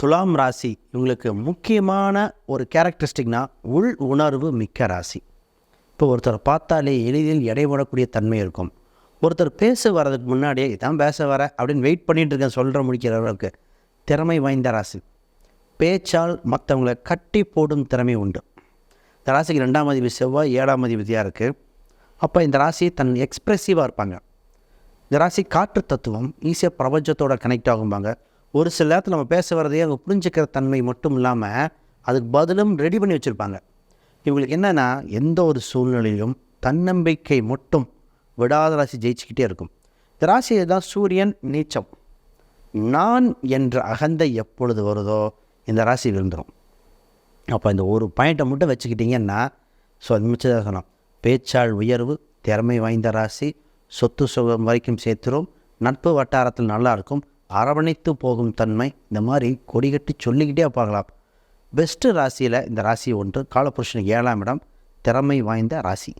துலாம் ராசி இவங்களுக்கு முக்கியமான ஒரு கேரக்டரிஸ்டிக்னா உள் உணர்வு மிக்க ராசி. இப்போ ஒருத்தரை பார்த்தாலே எளிதில் எடைபடக்கூடிய தன்மை இருக்கும். ஒருத்தர் பேச வர்றதுக்கு முன்னாடியே இதான் பேச வர அப்படின்னு வெயிட் பண்ணிட்டு இருக்கேன் சொல்கிற முடிக்கிறவர்களுக்கு திறமை வாய்ந்த ராசி. பேச்சால் மற்றவங்களை கட்டி போடும் திறமை உண்டு. இந்த ராசிக்கு 2ஆம் அதிபதி செவ்வாய் 7ஆம் அதிபதியாக இருக்குது. அப்போ இந்த ராசி தன் எக்ஸ்ப்ரெசிவாக இருப்பாங்க. இந்த ராசி காற்று தத்துவம், ஈஸியாக பிரபஞ்சத்தோட கனெக்ட் ஆகும்பாங்க. ஒரு சில நேரத்தில் நம்ம பேச வரதையே அவங்க புரிஞ்சுக்கிற தன்மை மட்டும் இல்லாமல் அதுக்கு பதிலும் ரெடி பண்ணி வச்சுருப்பாங்க. இவங்களுக்கு என்னென்னா எந்த ஒரு சூழ்நிலையிலும் தன்னம்பிக்கை மட்டும் விடாத ராசி ஜெயிச்சுக்கிட்டே இருக்கும். இந்த ராசியை தான் சூரியன் நீச்சம். நான் என்ற அகந்தை எப்பொழுது வருதோ இந்த ராசி விழுந்துடும். அப்போ இந்த ஒரு பாயிண்ட்டை மட்டும் வச்சுக்கிட்டிங்கன்னா அது மிச்சதாக சொன்னோம். பேச்சாள் உயர்வு, திறமை வாய்ந்த ராசி, சொத்து சுகம் வரைக்கும் சேர்த்துரும், நட்பு வட்டாரத்தில் நல்லாயிருக்கும், அரவணைத்து போகும் தன்மை, இந்த மாதிரி கொடிகட்டி சொல்லிக்கிட்டே பார்க்கலாம். பெஸ்ட்டு ராசியில் இந்த ராசி ஒன்று. காலபுருஷனுக்கு 7ஆம் இடம், திறமை வாய்ந்த ராசி.